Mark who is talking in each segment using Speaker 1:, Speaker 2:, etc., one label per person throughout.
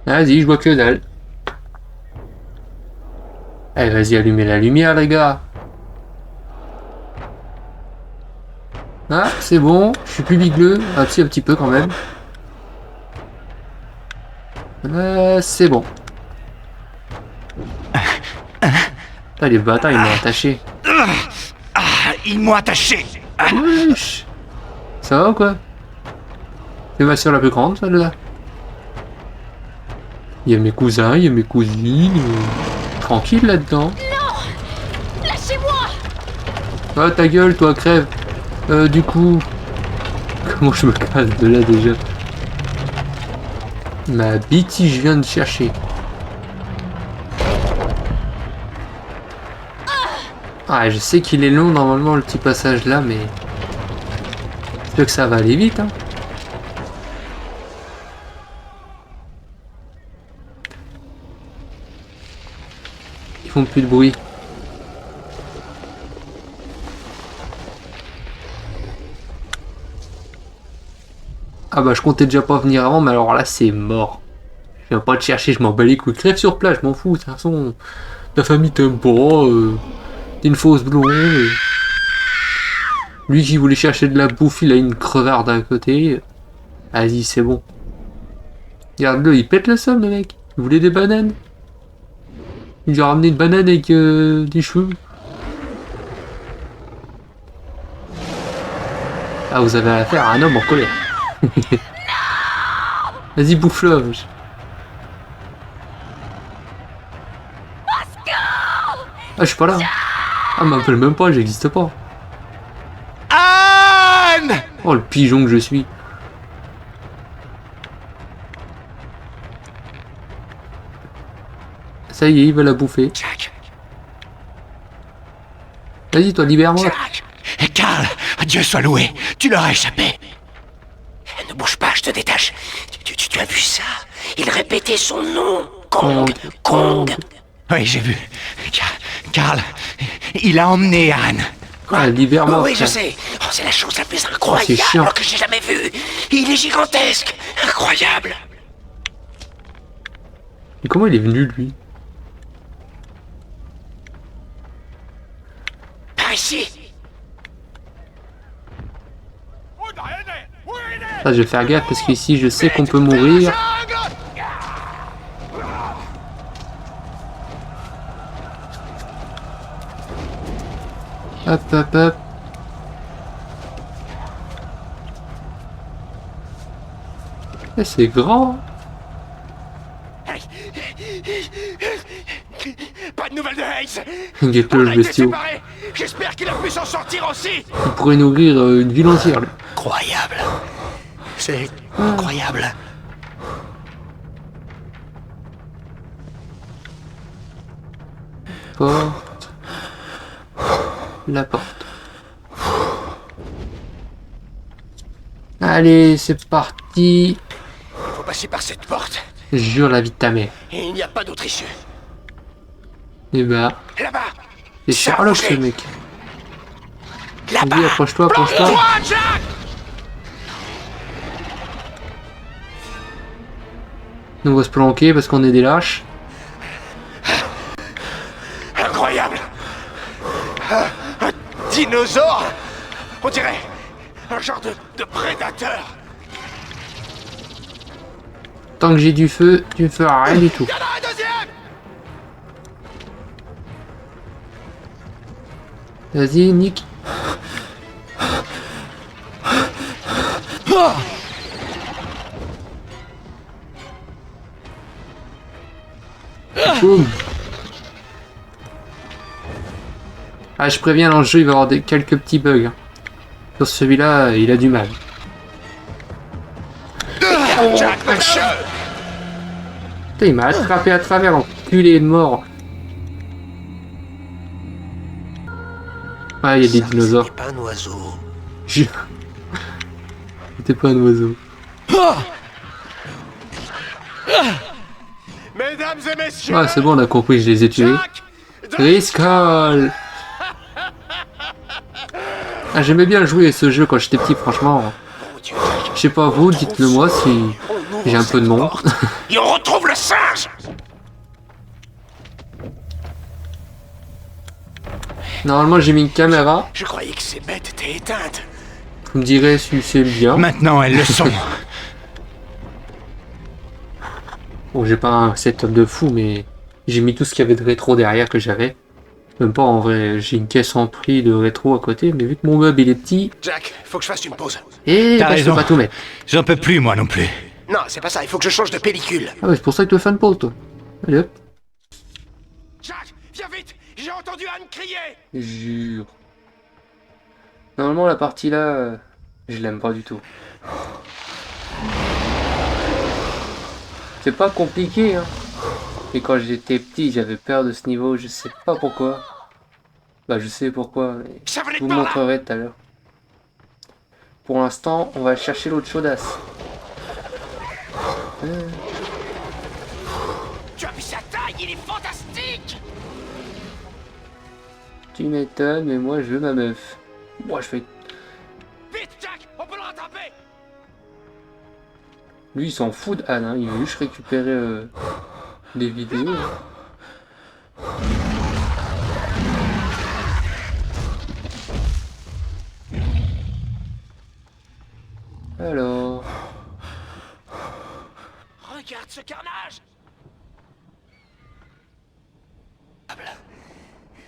Speaker 1: Vas-y, je vois que dalle. Eh, vas-y, allumez la lumière, les gars. Ah, c'est bon, je suis plus bigleux. Un petit peu quand même. C'est bon. Putain, les bâtards, ils m'ont attaché.
Speaker 2: Ils m'ont attaché.
Speaker 1: Wesh. Ça va ou quoi? C'est ma soeur la plus grande, celle-là. Il y a mes cousins, il y a mes cousines. Tranquille là-dedans.
Speaker 3: Non, lâchez-moi.
Speaker 1: Ah, ta gueule, toi, crève. Du coup... Comment je me casse de là, déjà? Ma Bitty, je viens de chercher. Ah, je sais qu'il est long, normalement, le petit passage là, mais... J'espère que ça va aller vite, hein. Ils font plus de bruit. Ah bah je comptais déjà pas venir avant, mais alors là c'est mort. Je viens pas te chercher, je m'en bats les couilles. Crève sur place, je m'en fous. De toute façon, ta famille t'aime pas. T'es une fausse blonde. Lui qui voulait chercher de la bouffe, il a une crevarde à côté. Vas-y, c'est bon. Regarde-le, il pète le sol, le mec. Il voulait des bananes. Il lui a ramené une banane avec des cheveux. Ah, vous avez affaire à un homme en colère. Vas-y, bouffe-le. Ah, je suis pas là. Ah, m'appelle même pas, j'existe pas.
Speaker 2: Anne!
Speaker 1: Oh, le pigeon que je suis. Ça y est, il va la bouffer.
Speaker 2: Jack.
Speaker 1: Vas-y, toi, libère-moi.
Speaker 2: Jack. Carl, Dieu soit loué, tu leur as échappé. Ne bouge pas, je te détache. Tu as vu ça? Il répétait son nom. Kong. Kong. Oui, j'ai vu. Carl, il a emmené Anne.
Speaker 1: Ah, libère-moi.
Speaker 2: Oui, je
Speaker 1: frère.
Speaker 2: sais. Oh, c'est la chose la plus
Speaker 1: c'est
Speaker 2: incroyable
Speaker 1: chiant.
Speaker 2: que j'ai jamais vue. Il est gigantesque. Incroyable.
Speaker 1: Mais comment il est venu, lui?
Speaker 2: Par ici.
Speaker 1: Ça, je vais faire gaffe parce qu'ici, je sais qu'on peut mourir. Hop, hop, hop. Eh, c'est grand.
Speaker 2: Pas de nouvelles de Hayes.
Speaker 1: Guette-le,
Speaker 2: On
Speaker 1: le
Speaker 2: a été
Speaker 1: bestiau.
Speaker 2: séparés. J'espère qu'il a pu s'en sortir aussi.
Speaker 1: Il pourrait nourrir une ville entière, lui.
Speaker 2: Incroyable. C'est incroyable.
Speaker 1: Porte. La porte. Allez, c'est parti.
Speaker 2: Il faut passer par cette porte.
Speaker 1: Jure la vie de ta mère.
Speaker 2: Et il n'y a pas d'autre issue.
Speaker 1: Et bah,
Speaker 2: Là-bas.
Speaker 1: c'est
Speaker 2: Ça a
Speaker 1: Sherlock
Speaker 2: bougé.
Speaker 1: ce mec.
Speaker 2: Là-bas.
Speaker 1: Vas-y, approche-toi, approche-toi.
Speaker 2: Plonge-toi, Jack.
Speaker 1: Nous on va se planquer parce qu'on est des lâches.
Speaker 2: Incroyable. Un dinosaure. On dirait un genre de prédateur.
Speaker 1: Tant que j'ai du feu, tu ne feras rien du tout.
Speaker 2: Il y en a un deuxième.
Speaker 1: Vas-y, Nick. Boum. Ah, je préviens, dans le jeu, il va y avoir quelques petits bugs. Hein. Sur celui-là, il a du mal.
Speaker 2: Jack, monsieur.
Speaker 1: Putain, il m'a attrapé à travers, enculé de mort. Ah, il y a des dinosaures.
Speaker 2: pas un oiseau.
Speaker 1: Je- C'était pas un oiseau.
Speaker 2: Mesdames et messieurs.
Speaker 1: Ah, c'est bon, on a compris, je les ai tués.
Speaker 2: Jack de-
Speaker 1: Riscol. Ah, j'aimais bien jouer à ce jeu quand j'étais petit, franchement.
Speaker 2: Mon Dieu, Jack.
Speaker 1: Je sais pas vous, dites-le moi si...
Speaker 2: On
Speaker 1: J'ai un peu de monde.
Speaker 2: Et on retrouve le singe.
Speaker 1: Normalement, j'ai mis une caméra.
Speaker 2: Je croyais que ces bêtes étaient éteintes.
Speaker 1: Vous me direz si c'est bien.
Speaker 2: Maintenant, elles le sont.
Speaker 1: Bon, j'ai pas un setup de fou, mais j'ai mis tout ce qu'il y avait de rétro derrière que j'avais. Même pas en vrai, j'ai une caisse en prix de rétro à côté, mais vu que mon meuble il est petit,
Speaker 2: Jack, faut que je fasse une pause.
Speaker 1: et
Speaker 2: T'as
Speaker 1: bah, je
Speaker 2: raison.
Speaker 1: peux pas tout mettre.
Speaker 2: J'en peux plus, moi non plus. Non, c'est pas ça, il faut que je change de pellicule.
Speaker 1: Ah ouais, c'est pour ça que tu fais une pause, toi. Allez hop.
Speaker 2: Jack, viens vite. J'ai entendu Anne crier.
Speaker 1: Jure. Normalement, la partie là, je l'aime pas du tout. C'est pas compliqué, hein. Et quand j'étais petit, j'avais peur de ce niveau, je sais pas pourquoi. Bah, je sais pourquoi, mais
Speaker 2: Ça venait
Speaker 1: je
Speaker 2: de
Speaker 1: vous
Speaker 2: par là.
Speaker 1: montrerai tout à l'heure. Pour l'instant, on va chercher l'autre chaudasse.
Speaker 2: Tu as vu sa taille, il est fantastique.
Speaker 1: Tu m'étonnes, mais moi, je veux ma meuf. Moi, je fais...
Speaker 2: Vite, Jack, on peut le rattraper.
Speaker 1: Lui, il s'en fout d'Anne, hein. Il veut juste récupérer des vidéos. Alors...
Speaker 2: Regarde ce carnage.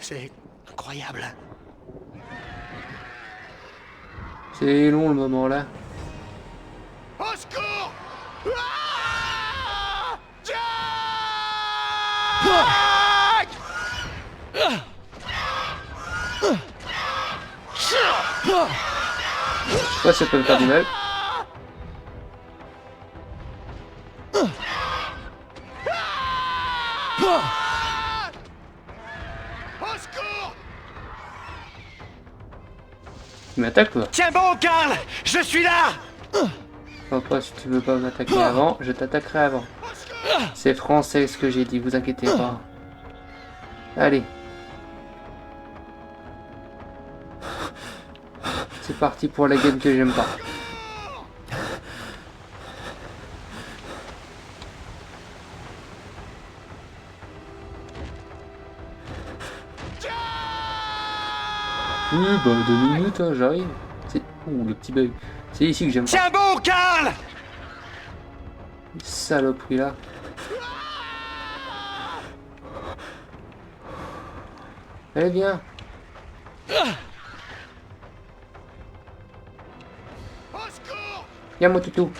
Speaker 2: C'est incroyable.
Speaker 1: C'est long le moment là.
Speaker 2: Au secours. Ah Jack.
Speaker 1: Ouais, ça peut me faire du mal.
Speaker 2: Au secours.
Speaker 1: Tu m'attaques toi.
Speaker 2: Tiens bon, Karl. Je suis là.
Speaker 1: Pas si tu veux pas m'attaquer avant, je t'attaquerai avant. C'est français ce que j'ai dit, vous inquiétez pas. Allez. C'est parti pour la game que j'aime pas. Oui, bah 2 minutes, hein, j'arrive. C'est... Ouh, le petit bug. C'est ici que j'aime pas.
Speaker 2: Tiens bon, Karl.
Speaker 1: Saloperie là. Allez, viens.
Speaker 2: Au secours.
Speaker 1: Viens, mon toutou.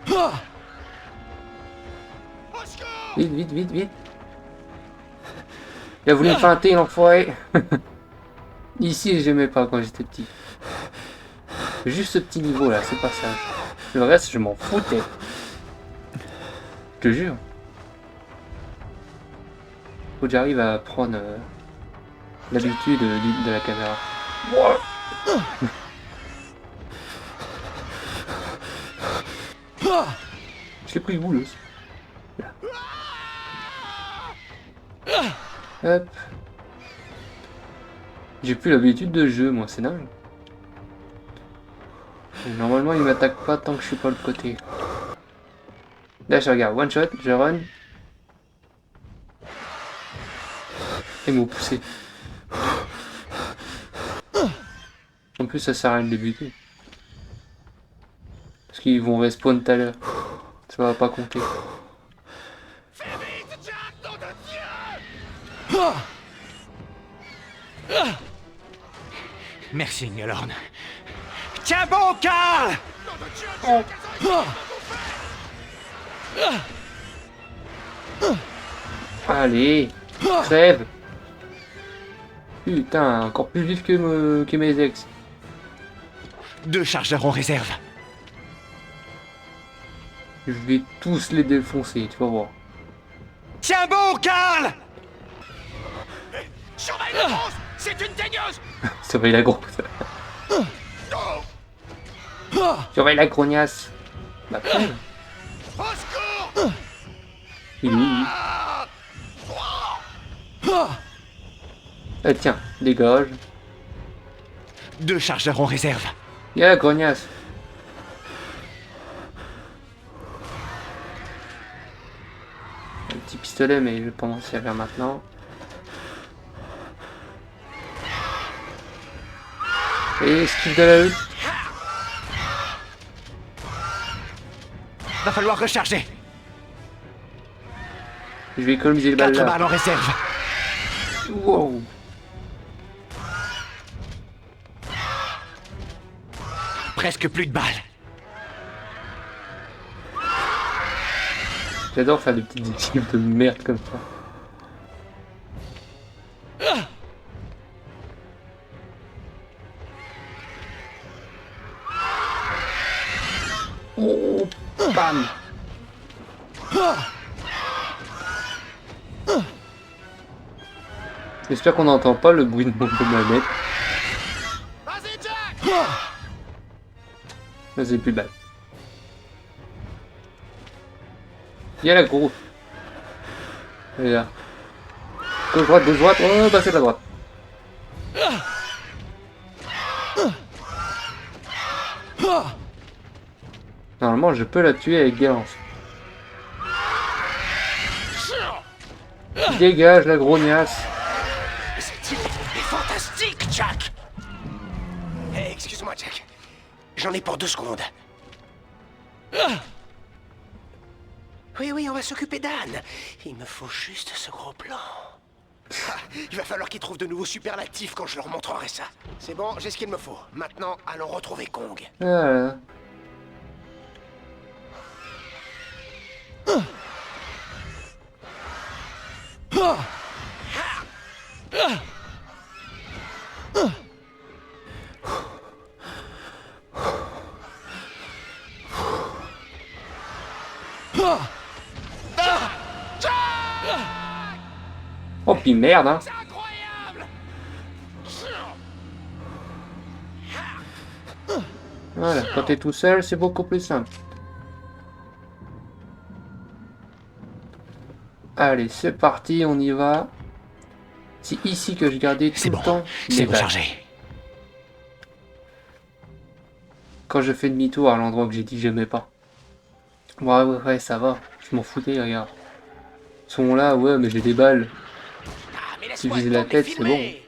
Speaker 2: Au secours.
Speaker 1: Vite, vite, vite, vite. Il a voulu me feinter, l'enfoiré. Ici, j'aimais pas quand j'étais petit. Juste ce petit niveau là, ce passage. Le reste, je m'en foutais. Je te jure. Faut que j'arrive à prendre l'habitude de la caméra. Je l'ai pris où aussi. Hop. J'ai plus l'habitude de jeu, moi, c'est dingue. Et normalement, il m'attaque pas tant que je suis pas de l'autre côté. Là, je regarde, one shot, je run. Et ils m'ont poussé. En plus, ça sert à rien de débuter. Parce qu'ils vont respawn tout à l'heure. Ça va pas compter.
Speaker 2: Fais vite, Jack, nom de Dieu. Merci, Nielorn. Tiens bon, Karl. Nom de Dieu, Jack,
Speaker 1: Allez, crève. Putain, encore plus vif que mes ex.
Speaker 2: 2 chargeurs en réserve.
Speaker 1: Je vais tous les défoncer, tu vas voir.
Speaker 2: Tiens bon, Karl. Surveille la grosse. C'est une daigneuse.
Speaker 1: Surveille la grosse. Surveille la grognasse. Bah, crève.
Speaker 2: Au secours.
Speaker 1: Il est où, lui? Ah, tiens, dégage.
Speaker 2: 2 chargeurs en réserve.
Speaker 1: Yeah, grognasse. Un petit pistolet, mais je vais pas m'en servir maintenant. Et esquive de la hutte.
Speaker 2: Va falloir recharger.
Speaker 1: Je vais économiser les balles
Speaker 2: 4
Speaker 1: là.
Speaker 2: balles en réserve.
Speaker 1: Wow.
Speaker 2: Presque plus de balles.
Speaker 1: J'adore faire des petites esquives de merde comme ça. Oh, bam. J'espère qu'on n'entend pas le bruit de mon manette.
Speaker 2: Vas-y, Jack!
Speaker 1: Là, c'est plus bad. Il y a la grosse. Elle est là. Gauche droite, oh bah c'est la droite. Normalement je peux la tuer avec des lances. Dégage la grognasse.
Speaker 2: Cette île est fantastique, Jack! Hey, excuse-moi, Jack. J'en ai pour 2 secondes. Oui, on va s'occuper d'Anne. Il me faut juste ce gros plan. Ah, il va falloir qu'ils trouvent de nouveaux superlatifs quand je leur montrerai ça. C'est bon, j'ai ce qu'il me faut. Maintenant, allons retrouver Kong.
Speaker 1: Voilà. Oh pis merde hein.
Speaker 2: C'est incroyable!
Speaker 1: Voilà, quand t'es tout seul c'est beaucoup plus simple. Allez c'est parti, on y va. C'est ici que je gardais tout
Speaker 2: C'est
Speaker 1: le
Speaker 2: bon,
Speaker 1: temps
Speaker 2: c'est
Speaker 1: mes balles.
Speaker 2: rechargé.
Speaker 1: Quand je fais demi-tour à l'endroit que j'ai dit que j'aimais pas. Ouais, ça va. Je m'en foutais, regarde. Ils sont là, ouais, mais j'ai des balles.
Speaker 2: Ah, mais
Speaker 1: Si
Speaker 2: laisse-moi
Speaker 1: viser
Speaker 2: le
Speaker 1: la
Speaker 2: temps de les
Speaker 1: tête, c'est
Speaker 2: filmer.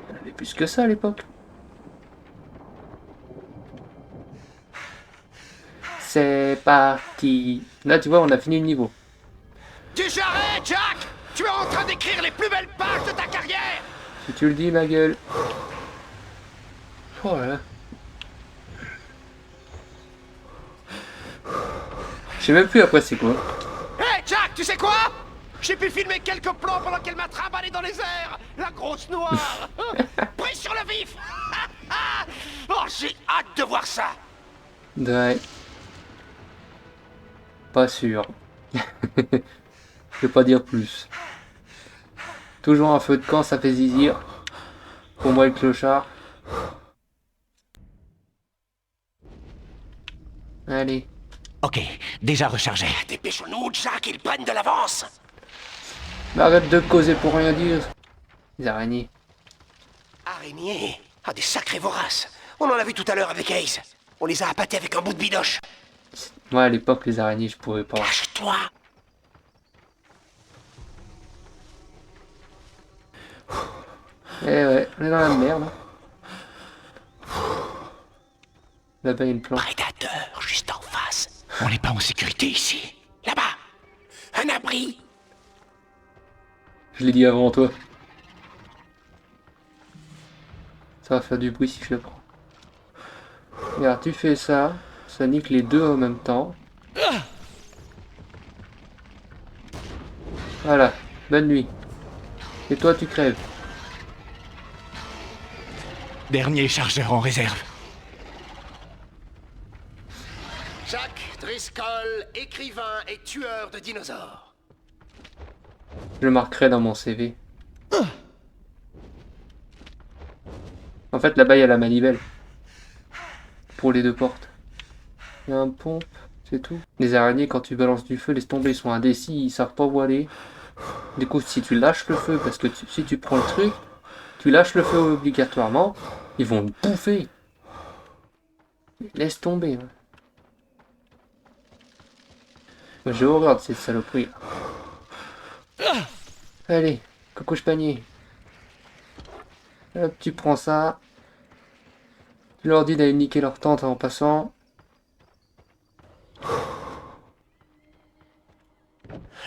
Speaker 1: Il y en avait plus que ça à l'époque. C'est parti. Là, tu vois, on a fini le niveau.
Speaker 2: Tu j'arrête, Jack! Tu es en train d'écrire les plus belles pages de ta carrière!
Speaker 1: Si tu le dis, ma gueule. Oh là là. Je sais même plus après c'est quoi.
Speaker 2: Hé, Jack, tu sais quoi? J'ai pu filmer quelques plans pendant qu'elle m'a trimballé dans les airs! La grosse noire! Pris sur le vif! Oh, j'ai hâte de voir ça!
Speaker 1: Ouais. Pas sûr. Je vais pas dire plus. Toujours un feu de camp, ça fait zizir. Pour moi, le clochard. Allez.
Speaker 2: Ok, déjà rechargé. Dépêchons-nous, Jack, ils prennent de l'avance!
Speaker 1: Mais arrête de causer pour rien dire. Les araignées.
Speaker 2: Araignées? Ah, des sacrés voraces! On en a vu tout à l'heure avec Ace. On les a appâtés avec un bout de bidoche.
Speaker 1: Moi, à l'époque, les araignées, je pouvais pas.
Speaker 2: Cache-toi!
Speaker 1: Eh ouais, on est dans la merde. Là-bas, il y a une plante.
Speaker 2: Prédateur, juste en face. On n'est pas en sécurité ici. Là-bas! Un abri!
Speaker 1: Je l'ai dit avant toi. Ça va faire du bruit si je le prends. Regarde, tu fais ça. Ça nique les deux en même temps. Voilà. Bonne nuit. Et toi, tu crèves.
Speaker 2: Dernier chargeur en réserve. Jack Driscoll, écrivain et tueur de dinosaures.
Speaker 1: Je le marquerai dans mon CV. En fait, là-bas, il y a la manivelle. Pour les deux portes. Il y a un pompe. C'est tout. Les araignées, quand tu balances du feu, laisse tomber, ils sont indécis, ils savent pas où aller. Du coup, si tu lâches le feu, parce que si tu prends le truc, tu lâches le feu obligatoirement, ils vont te bouffer. Laisse tomber. Ouais. Moi, j'ai horreur de cette saloperie. Allez, coucouche panier. Hop, tu prends ça. Tu leur dis d'aller niquer leur tente en passant.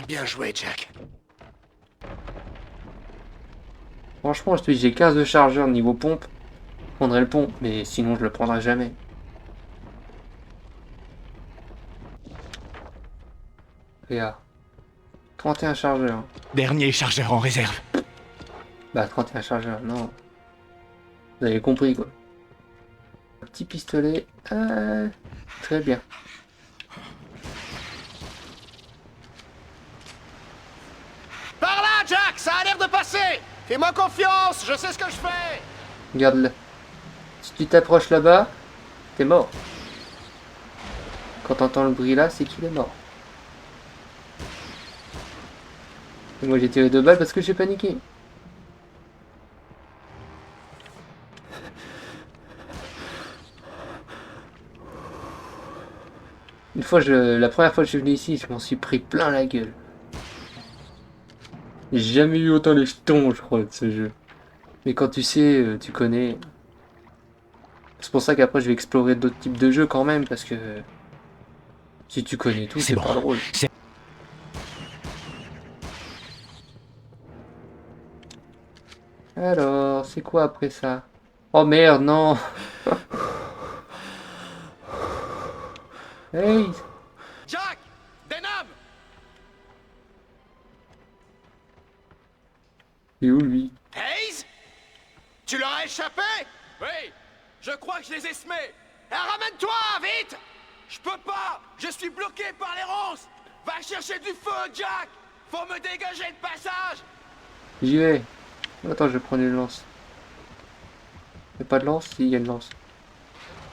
Speaker 2: Bien joué, Jack.
Speaker 1: Franchement, je te dis, j'ai 15 de chargeur niveau pompe. Je prendrais le pont, mais sinon je le prendrai jamais. Regarde. 31 chargeurs.
Speaker 2: Dernier chargeur en réserve.
Speaker 1: Bah, 31 chargeurs, non. Vous avez compris, quoi. Un petit pistolet. Très bien.
Speaker 4: Par là, Jack, ça a l'air de passer. Fais-moi confiance, je sais ce que je fais.
Speaker 1: Regarde-le. Si tu t'approches là-bas, t'es mort. Quand t'entends le bruit là, c'est qu'il est mort. Et moi j'ai tiré 2 balles parce que j'ai paniqué. La première fois que je suis venu ici, je m'en suis pris plein la gueule. J'ai jamais eu autant les jetons, je crois, de ce jeu. Mais quand tu sais, tu connais. C'est pour ça qu'après je vais explorer d'autres types de jeux quand même, parce que si tu connais tout, c'est
Speaker 2: bon.
Speaker 1: pas drôle. Alors, c'est quoi après ça? Oh merde, non. Hey,
Speaker 4: Jack, Denham.
Speaker 1: il est où lui?
Speaker 4: Hayes, tu leur as échappé? Oui, je crois que je les ai semés. Ramène-toi, vite. Je peux pas, je suis bloqué par les ronces. Va chercher du feu, Jack. Faut me dégager le passage.
Speaker 1: J'y vais. Attends, je vais prendre une lance. Y'a pas de lance? Si, y a une lance.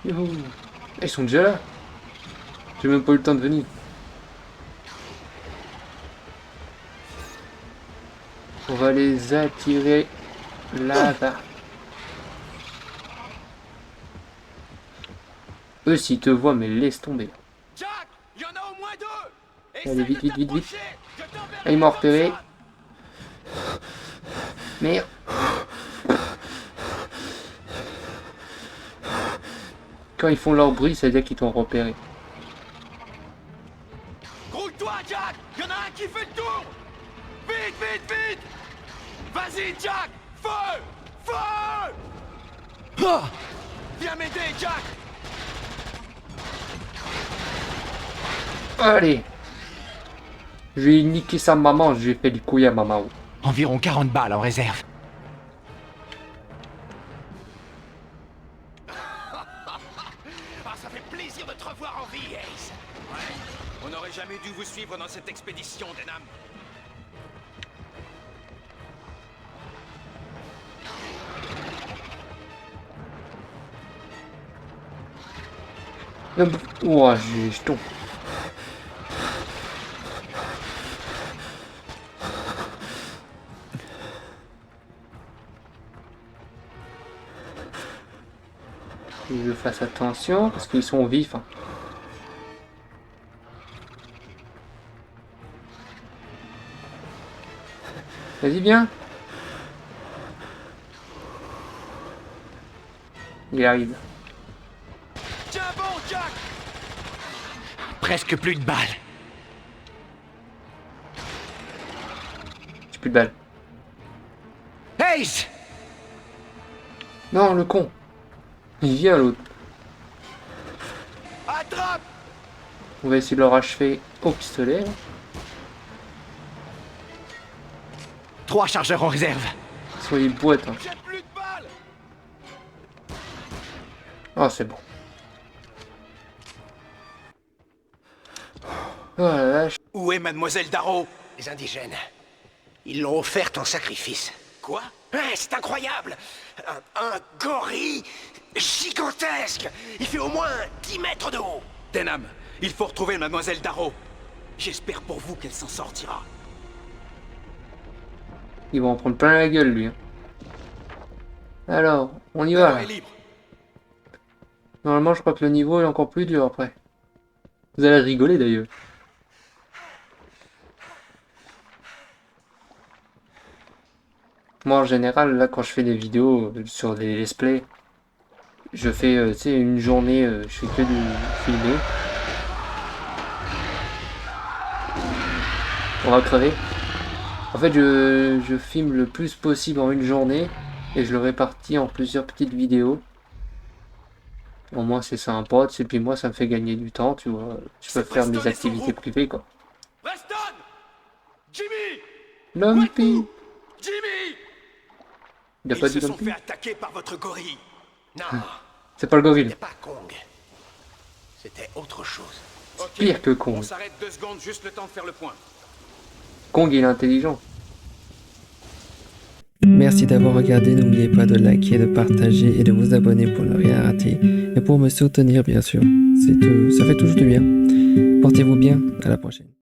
Speaker 1: Youhou. Ils sont déjà là. J'ai même pas eu le temps de venir. On va les attirer là-bas. Eux, s'ils te voient, mais laisse tomber.
Speaker 4: Jack, il y en a au moins 2.
Speaker 1: Allez, vite, vite, vite, vite.
Speaker 4: Je t'enverrai
Speaker 1: Ah, ils m'ont
Speaker 4: une
Speaker 1: repéré.
Speaker 4: personne.
Speaker 1: Merde. Quand ils font leur bruit, ça veut dire qu'ils t'ont repéré.
Speaker 4: Grouille-toi, Jack. Il y en a un qui fait le tour. Vite, vite, vite. Vas-y, Jack. Feu. Feu. Viens m'aider, Jack.
Speaker 1: Allez. Je vais niquer sa maman, je vais faire du couille à maman.
Speaker 2: Environ 40 balles en réserve.
Speaker 4: Ah, ça fait plaisir de te revoir en vie, Ace. Ouais. On n'aurait jamais dû vous suivre dans cette expédition, Denham.
Speaker 1: Ouah, je tombe. Faut que je fasse attention parce qu'ils sont vifs. Hein. Vas-y, viens. Il arrive.
Speaker 4: Tiens bon, Jack.
Speaker 2: Presque plus de balles.
Speaker 1: J'ai plus de balles.
Speaker 2: Hayes!
Speaker 1: Non, le con. Il vient l'autre.
Speaker 4: Attrape.
Speaker 1: On va essayer de leur achever au pistolet.
Speaker 2: 3 chargeurs en réserve.
Speaker 1: Sur les boîtes. Hein.
Speaker 4: J'ai plus de balles.
Speaker 1: Oh, c'est bon. Oh la vache.
Speaker 4: Où est Mademoiselle Darrow?
Speaker 2: Les indigènes. Ils l'ont offerte en sacrifice.
Speaker 4: Quoi?
Speaker 2: Ouais, c'est incroyable. Un gorille gigantesque. Il fait au moins 10 mètres de haut.
Speaker 4: Denham, Il faut retrouver Mademoiselle Darrow. J'espère pour vous qu'elle s'en sortira.
Speaker 1: Ils vont en prendre plein la gueule, lui. Hein. Alors, on y va.
Speaker 4: Alors
Speaker 1: Là.
Speaker 4: est libre.
Speaker 1: Normalement, je crois que le niveau est encore plus dur après. Vous allez rigoler d'ailleurs. Moi, en général, là, quand je fais des vidéos sur des let's play, je fais, tu sais, une journée, je fais que du filmer. On va crever. En fait, je filme le plus possible en une journée et je le répartis en plusieurs petites vidéos. Au moins, c'est sympa, et puis moi, ça me fait gagner du temps, tu vois. Je peux faire mes activités privées, quoi.
Speaker 4: Preston! Jimmy!
Speaker 1: Lumpy!
Speaker 4: Jimmy!
Speaker 1: Il a
Speaker 4: Ils
Speaker 1: pas
Speaker 4: se
Speaker 1: dit
Speaker 4: sont
Speaker 1: Lumpy?
Speaker 4: fait attaquer par votre gorille. Non,
Speaker 1: C'est pas le gorille.
Speaker 2: C'était pas Kong. C'était autre chose.
Speaker 4: ok.
Speaker 1: Pire que
Speaker 4: On
Speaker 1: Kong.
Speaker 4: s'arrête 2 secondes, juste le temps de faire le point.
Speaker 1: Kong, il est intelligent.
Speaker 5: Merci d'avoir regardé, n'oubliez pas de liker, de partager et de vous abonner pour ne rien rater. Et pour me soutenir bien sûr, ça fait toujours du bien. Portez-vous bien, à la prochaine.